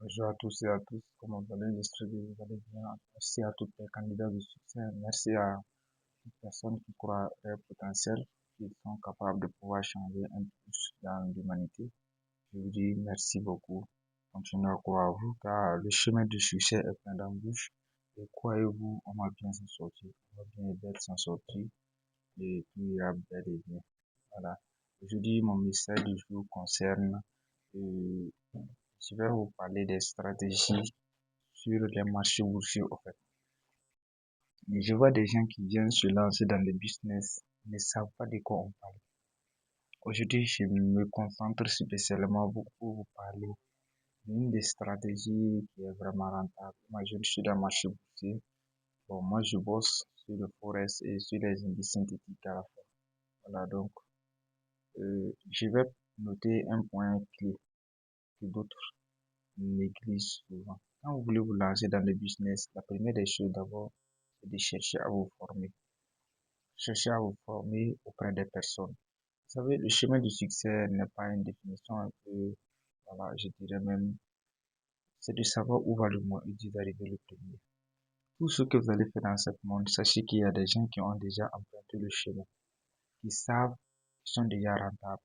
Bonjour à tous et à tous, comment vous allez, j'espère que vous allez bien. Merci à tous les candidats de succès, merci à toutes les personnes qui croient à leur potentiel, qui sont capables de pouvoir changer un peu plus dans l'humanité. Je vous dis merci beaucoup. Continuez à croire en vous, car le chemin du succès est plein d'embûches. Et croyez-vous, on va bien s'en sortir, on va bien et bien s'en sortir, et tout ira bel et bien. Voilà. Aujourd'hui, mon message du jour concerne, euh, je vais vous parler des stratégies sur les marchés boursiers, en fait. Et je vois des gens qui viennent se lancer dans le business, ne savent pas de quoi on parle. Aujourd'hui, je me concentre spécialement pour vous parler d'une des stratégies qui est vraiment rentable. Moi, je suis dans le marché boursier. Bon, moi, je bosse sur le forex et sur les indices synthétiques à la fois. Voilà, donc, je vais noter un point clé que d'autres négligent souvent. Quand vous voulez vous lancer dans le business, la première des choses d'abord, c'est de chercher à vous former. Cherchez à vous former auprès des personnes. Vous savez, le chemin du succès n'est pas une définition un peu, voilà, je dirais même, c'est de savoir où va le moins et d'arriver le premier. Tout ce que vous allez faire dans ce monde, sachez qu'il y a des gens qui ont déjà emprunté le chemin, qui savent, qui sont déjà rentables.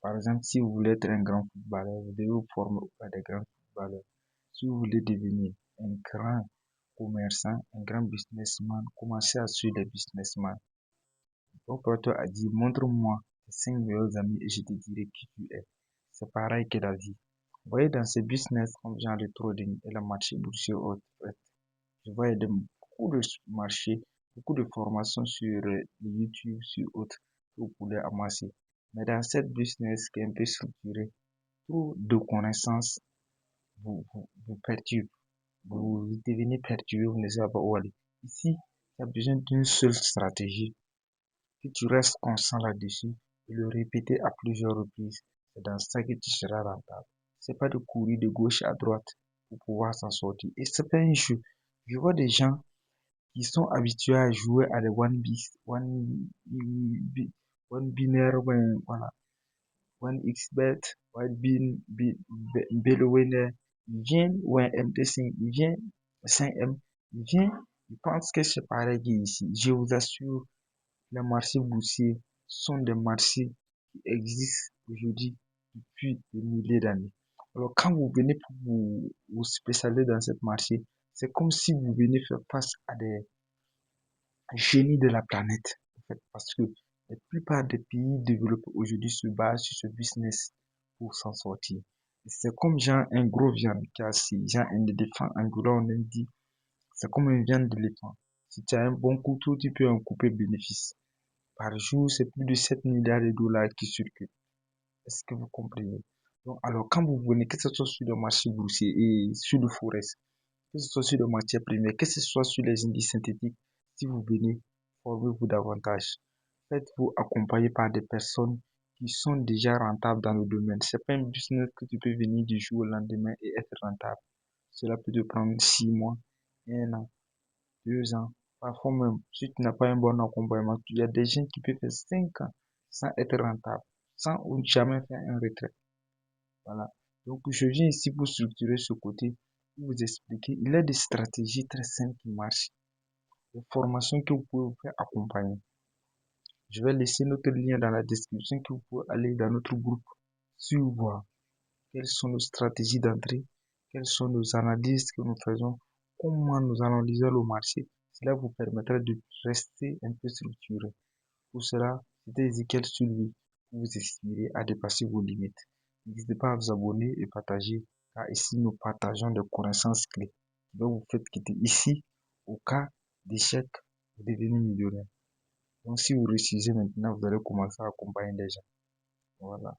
Par exemple, si vous voulez être un grand footballeur, vous devez vous former auprès des grands footballeurs. Si vous voulez devenir un grand commerçant, un grand businessman, commencez à suivre les businessmen. Propriétaire a dit, montre-moi tes 5 meilleurs amis et je te dirai qui tu es. C'est pareil que la vie. Vous voyez, dans ce business, comme genre le trading et le marché boursier, je voyais beaucoup de marchés, beaucoup de formations sur YouTube, sur autres, que vous pouvez amasser. Mais dans cette business qui est un peu structuré, trop de connaissances vous perturbe. Vous devenez perturbé, vous ne savez pas où aller. Ici, tu as besoin d'une seule stratégie. Si tu restes constant là-dessus et le répéter à plusieurs reprises, c'est dans ça que tu seras rentable. C'est pas de courir de gauche à droite pour pouvoir s'en sortir. Et c'est pas un jeu. Je vois des gens qui sont habitués à jouer à des one binaire, voilà, one xbet, one bill winner. Il vient, ou un MT5, il vient, 5M, il vient, il pense que c'est pareil ici. Je vous assure, les marchés boursiers sont des marchés qui existent aujourd'hui depuis des milliers d'années. Alors, quand vous venez pour vous spécialiser dans ce marché, c'est comme si vous venez faire face à des génies de la planète, en fait, parce que la plupart des pays développés aujourd'hui se basent sur ce business pour s'en sortir. C'est comme genre un gros viande qui a assis, genre un éléphant en gros, on aime dit, c'est comme une viande d'éléphant. Si tu as un bon couteau, tu peux en couper bénéfice. Par jour, c'est plus de 7 milliards de dollars qui circulent. Est-ce que vous comprenez? Donc, alors, quand vous venez, que ce soit sur le marché boursier et sur le forex, que ce soit sur les matières premières, que ce soit sur les indices synthétiques, si vous venez, formez-vous davantage. Faites-vous accompagner par des personnes qui sont déjà rentables dans le domaine. C'est pas un business que tu peux venir du jour au lendemain et être rentable. Cela peut te prendre 6 mois, 1 an, 2 ans, parfois même, si tu n'as pas un bon accompagnement, il y a des gens qui peuvent faire 5 ans sans être rentable, sans jamais faire un retrait. Voilà. Donc, je viens ici pour structurer ce côté, pour vous expliquer. Il y a des stratégies très simples qui marchent, des formations que vous pouvez vous faire accompagner. Je vais laisser notre lien dans la description que vous pouvez aller dans notre groupe, sur voir quelles sont nos stratégies d'entrée, quelles sont nos analyses que nous faisons, comment nous analysons le marché. Cela vous permettra de rester un peu structuré. Pour cela, c'était Ezekiel Sully pour vous inspirer à dépasser vos limites. N'hésitez pas à vous abonner et partager, car ici nous partageons des connaissances clés qui vont vous faire quitter ici au cas d'échec, vous devenez millionnaire. Donc si vous réussissez maintenant, vous allez commencer à accompagner des gens. Voilà.